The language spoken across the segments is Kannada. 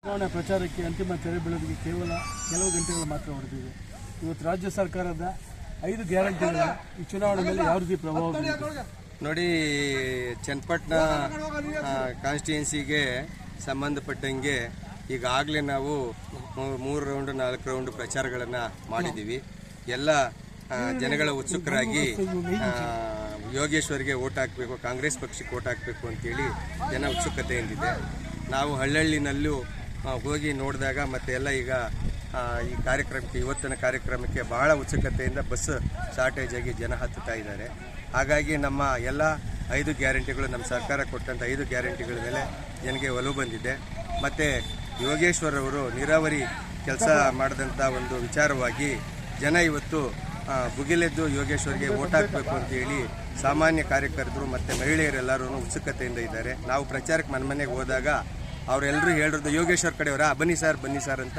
ಚುನಾವಣೆ ಪ್ರಚಾರಕ್ಕೆ ಅಂತಿಮ ತೆರೆ ಬೀಳೋದಕ್ಕೆ ಕೇವಲ ಕೆಲವು ಗಂಟೆಗಳು ಮಾತ್ರ ಹೊಡೆದಿದೆ. ಇವತ್ತು ರಾಜ್ಯ ಸರ್ಕಾರದ 5 ಗ್ಯಾರಂಟಿಗಳ ಈ ಚುನಾವಣೆ ಮೇಲೆ ಯಾವ ರೀತಿ ಪ್ರಭಾವ ಬೀರಿದೆ? ನೋಡಿ, ಚನ್ನಪಟ್ಟಣ ಕಾನ್ಸ್ಟಿಟ್ಯೂನ್ಸಿಗೆ ಸಂಬಂಧಪಟ್ಟಂಗೆ ಈಗಾಗಲೇ ನಾವು 3 ರೌಂಡ್ 4 ರೌಂಡ್ ಪ್ರಚಾರಗಳನ್ನು ಮಾಡಿದ್ದೀವಿ. ಎಲ್ಲ ಜನಗಳ ಉತ್ಸುಕರಾಗಿ ಯೋಗೇಶ್ವರ್ಗೆ ಓಟ್ ಹಾಕಬೇಕು, ಕಾಂಗ್ರೆಸ್ ಪಕ್ಷಕ್ಕೆ ಓಟ್ ಹಾಕಬೇಕು ಅಂತೇಳಿ ಜನ ಉತ್ಸುಕತೆಯಿಂದಿದೆ. ನಾವು ಹಳ್ಳಿನಲ್ಲೂ ಹೋಗಿ ನೋಡಿದಾಗ ಮತ್ತೆ ಎಲ್ಲ ಈಗ ಈ ಕಾರ್ಯಕ್ರಮಕ್ಕೆ, ಇವತ್ತಿನ ಕಾರ್ಯಕ್ರಮಕ್ಕೆ ಬಹಳ ಉತ್ಸುಕತೆಯಿಂದ ಬಸ್ ಶಾರ್ಟೇಜ್ ಆಗಿ ಜನ ಹತ್ತುತ್ತಾ ಇದ್ದಾರೆ. ಹಾಗಾಗಿ ನಮ್ಮ ಎಲ್ಲ 5 ಗ್ಯಾರಂಟಿಗಳು, ನಮ್ಮ ಸರ್ಕಾರ ಕೊಟ್ಟಂಥ 5 ಗ್ಯಾರಂಟಿಗಳ ಮೇಲೆ ಜನಗೆ ಒಲವು ಬಂದಿದೆ. ಮತ್ತು ಯೋಗೇಶ್ವರ್ ಅವರು ನೀರಾವರಿ ಕೆಲಸ ಮಾಡಿದಂಥ ಒಂದು ವಿಚಾರವಾಗಿ ಜನ ಇವತ್ತು ಭುಗಿಲೆದ್ದು ಯೋಗೇಶ್ವರ್ಗೆ ಓಟ್ ಹಾಕಬೇಕು ಅಂತೇಳಿ ಸಾಮಾನ್ಯ ಕಾರ್ಯಕರ್ತರು ಮತ್ತು ಮಹಿಳೆಯರೆಲ್ಲರೂ ಉತ್ಸುಕತೆಯಿಂದ ಇದ್ದಾರೆ. ನಾವು ಪ್ರಚಾರಕ್ಕೆ ಮನೆಗೆ ಹೋದಾಗ ಅವರೆಲ್ಲರೂ ಹೇಳಿರೋದು ಯೋಗೇಶ್ವರ್ ಕಡೆಯವರ ಬನ್ನಿ ಸರ್ ಅಂತ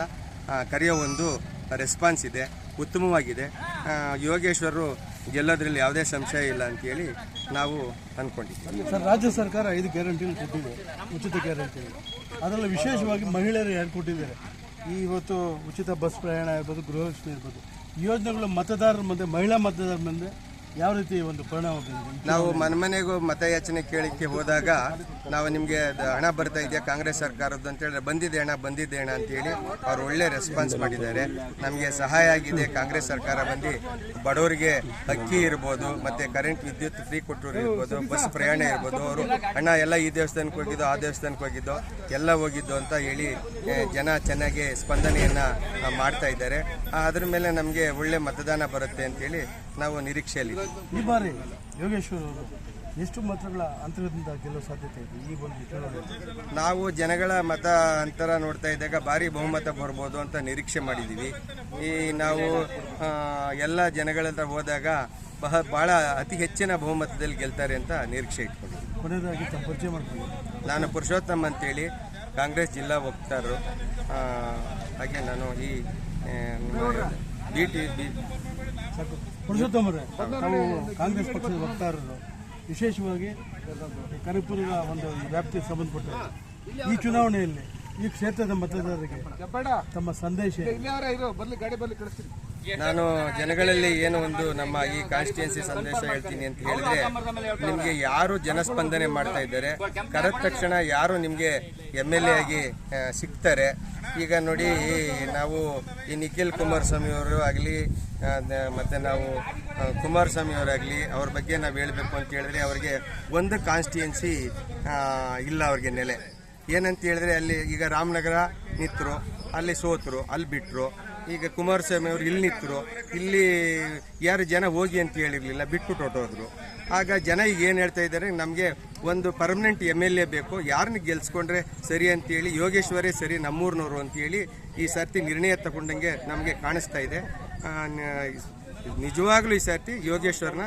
ಕರೆಯೋ ಒಂದು ರೆಸ್ಪಾನ್ಸ್ ಇದೆ, ಉತ್ತಮವಾಗಿದೆ. ಯೋಗೇಶ್ವರು ಗೆಲ್ಲೋದ್ರಲ್ಲಿ ಯಾವುದೇ ಸಂಶಯ ಇಲ್ಲ ಅಂತೇಳಿ ನಾವು ಅಂದ್ಕೊಂಡಿದ್ದೀವಿ. ಸರ್, ರಾಜ್ಯ ಸರ್ಕಾರ 5 ಗ್ಯಾರಂಟಿಗಳು ಕೊಟ್ಟಿದೆ, ಉಚಿತ ಗ್ಯಾರಂಟಿಗಳು. ಅದರಲ್ಲಿ ವಿಶೇಷವಾಗಿ ಮಹಿಳೆಯರು ಯಾರು ಕೊಟ್ಟಿದ್ದಾರೆ? ಇವತ್ತು ಉಚಿತ ಬಸ್ ಪ್ರಯಾಣ ಇರ್ಬೋದು, ಗೃಹಲಕ್ಷ್ಮಿ ಇರ್ಬೋದು, ಈ ಯೋಜನೆಗಳು ಮತದಾರರ ಮುಂದೆ, ಮಹಿಳಾ ಮತದಾರರ ಮುಂದೆ ಯಾವ ರೀತಿ ಒಂದು ಪರಿಣಾಮ ಬೀರಿದೆ? ನಾವು ಮನೆಗೂ ಮತಯಾಚನೆ ಕೇಳಲಿಕ್ಕೆ ಹೋದಾಗ ನಾವು ನಿಮಗೆ ಹಣ ಬರ್ತಾ ಇದೆಯಾ ಕಾಂಗ್ರೆಸ್ ಸರ್ಕಾರದ್ದು ಅಂತ ಹೇಳಿದ್ರೆ ಬಂದಿದೆ ಅಣ್ಣ ಅಂತೇಳಿ ಅವ್ರು ಒಳ್ಳೆ ರೆಸ್ಪಾನ್ಸ್ ಮಾಡಿದ್ದಾರೆ. ನಮಗೆ ಸಹಾಯ ಆಗಿದೆ. ಕಾಂಗ್ರೆಸ್ ಸರ್ಕಾರ ಬಂದು ಬಡವರಿಗೆ ಅಕ್ಕಿ ಇರ್ಬೋದು, ಮತ್ತು ಕರೆಂಟ್ ವಿದ್ಯುತ್ ಫ್ರೀ ಕೊಟ್ಟರು ಇರ್ಬೋದು, ಬಸ್ ಪ್ರಯಾಣ ಇರ್ಬೋದು, ಅವರು ಅಣ್ಣ ಎಲ್ಲ ಈ ದೇವಸ್ಥಾನಕ್ಕೆ ಹೋಗಿದ್ದು, ಆ ದೇವಸ್ಥಾನಕ್ಕೆ ಹೋಗಿದ್ದು, ಎಲ್ಲ ಹೋಗಿದ್ದು ಅಂತ ಹೇಳಿ ಜನ ಚೆನ್ನಾಗಿ ಸ್ಪಂದನೆಯನ್ನು ಮಾಡ್ತಾ ಇದ್ದಾರೆ. ಅದ್ರ ಮೇಲೆ ನಮಗೆ ಒಳ್ಳೆ ಮತದಾನ ಬರುತ್ತೆ ಅಂತೇಳಿ ನಾವು ನಿರೀಕ್ಷೆಯಲ್ಲಿ. ಈ ಬಾರಿ ಯೋಗೇಶ್ವರ್ ಅವರು ಎಷ್ಟು ಮತಗಳ ಅಂತರದಿಂದ ಗೆಲ್ಲೋ ಸಾಧ್ಯತೆ ಇದೆ ಈ ಒಂದು ಚುನಾವಣೆ? ನಾವು ಜನಗಳ ಮತ ಅಂತರ ನೋಡ್ತಾ ಇದ್ದಾಗ ಭಾರಿ ಬಹುಮತ ಬರ್ಬೋದು ಅಂತ ನಿರೀಕ್ಷೆ ಮಾಡಿದ್ದೀವಿ. ಈ ನಾವು ಎಲ್ಲ ಜನಗಳ ಹತ್ರ ಹೋದಾಗ ಭಾಳ ಅತಿ ಹೆಚ್ಚಿನ ಬಹುಮತದಲ್ಲಿ ಗೆಲ್ತಾರೆ ಅಂತ ನಿರೀಕ್ಷೆ ಇಟ್ಕೊಂಡಿದ್ದೀವಿ. ಕೊನೆಯದಾಗಿ ಪರಿಚಯ ಮಾಡ್ತೀವಿ. ನಾನು ಪುರುಷೋತ್ತಮ್ ಅಂತೇಳಿ, ಕಾಂಗ್ರೆಸ್ ಜಿಲ್ಲಾ ವಕ್ತಾರರು. ಹಾಗೆ ನಾನು ಈ ಪುರುಷೋತ್ತಮರೇ, ತಾವು ಕಾಂಗ್ರೆಸ್ ಪಕ್ಷದ ವಕ್ತಾರರು, ವಿಶೇಷವಾಗಿ ಕನಕಪುರದ ಒಂದು ವ್ಯಾಪ್ತಿಗೆ ಸಂಬಂಧಪಟ್ಟ ಈ ಚುನಾವಣೆಯಲ್ಲಿ ಈ ಕ್ಷೇತ್ರದ ಮತದಾರರಿಗೆ ತಮ್ಮ ಸಂದೇಶ? ನಾನು ಜನಗಳಲ್ಲಿ ಏನು ಒಂದು ನಮ್ಮ ಈ ಕಾನ್ಸ್ಟಿಟ್ಯೂನ್ಸಿ ಸಂದೇಶ ಹೇಳ್ತೀನಿ ಅಂತ ಹೇಳಿದ್ರೆ, ನಿಮಗೆ ಯಾರು ಜನಸ್ಪಂದನೆ ಮಾಡ್ತಾ ಇದ್ದಾರೆ, ಕರೆದ ತಕ್ಷಣ ಯಾರು ನಿಮಗೆ MLA ಆಗಿ ಸಿಗ್ತಾರೆ. ಈಗ ನೋಡಿ, ನಾವು ಈ ನಿಖಿಲ್ ಕುಮಾರಸ್ವಾಮಿ ಅವರು ಆಗಲಿ, ಮತ್ತು ನಾವು ಕುಮಾರಸ್ವಾಮಿ ಅವರಾಗಲಿ, ಅವ್ರ ಬಗ್ಗೆ ನಾವು ಹೇಳಬೇಕು ಅಂತ ಹೇಳಿದ್ರೆ ಅವ್ರಿಗೆ ಒಂದು ಕಾನ್ಸ್ಟಿಟ್ಯೂನ್ಸಿ ಇಲ್ಲ ಅವ್ರಿಗೆ ನೆಲೆ. ಏನಂತ ಹೇಳಿದ್ರೆ, ಅಲ್ಲಿ ಈಗ ರಾಮನಗರ ನಿಂತರು, ಅಲ್ಲಿ ಸೋತರು, ಅಲ್ಲಿ ಬಿಟ್ಟರು. ಈಗ ಕುಮಾರಸ್ವಾಮಿ ಅವರು ಇಲ್ಲಿ ನಿಂತರು, ಇಲ್ಲಿ ಯಾರು ಜನ ಹೋಗಿ ಅಂತ ಹೇಳಿರಲಿಲ್ಲ, ಬಿಟ್ಬಿಟ್ಟು ಹೊಟ್ಟೋದ್ರು. ಆಗ ಜನ ಈಗ ಏನು ಹೇಳ್ತಾ ಇದ್ದಾರೆ, ನಮಗೆ ಒಂದು ಪರ್ಮನೆಂಟ್ MLA ಬೇಕು, ಯಾರನ್ನ ಗೆಲ್ಸ್ಕೊಂಡ್ರೆ ಸರಿ ಅಂತೇಳಿ, ಯೋಗೇಶ್ವರೇ ಸರಿ ನಮ್ಮೂರಿನವರು ಅಂತೇಳಿ ಈ ಸರ್ತಿ ನಿರ್ಣಯ ತಗೊಂಡಂಗೆ ನಮಗೆ ಕಾಣಿಸ್ತಾ ಇದೆ. ನಿಜವಾಗ್ಲೂ ಈ ಸರ್ತಿ ಯೋಗೇಶ್ವರನ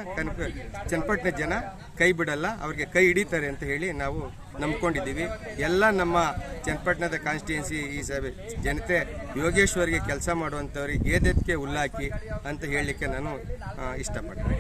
ಚನ್ನಪಟ್ಟಣ ಜನ ಕೈ ಬಿಡಲ್ಲ, ಅವ್ರಿಗೆ ಕೈ ಹಿಡಿತಾರೆ ಅಂತ ಹೇಳಿ ನಾವು ನಂಬ್ಕೊಂಡಿದ್ದೀವಿ. ಎಲ್ಲ ನಮ್ಮ ಚನ್ನಪಟ್ಟಣದ ಕಾನ್ಸ್ಟಿಟ್ಯೂನ್ಸಿ ಈ ಸಭೆ ಜನತೆ ಯೋಗೇಶ್ವರ್ಗೆ ಕೆಲಸ ಮಾಡುವಂಥವ್ರಿಗೆ ಏದಕ್ಕೆ ಹುಲ್ಲಾಕಿ ಅಂತ ಹೇಳಲಿಕ್ಕೆ ನಾನು ಇಷ್ಟಪಡ್ತೀನಿ.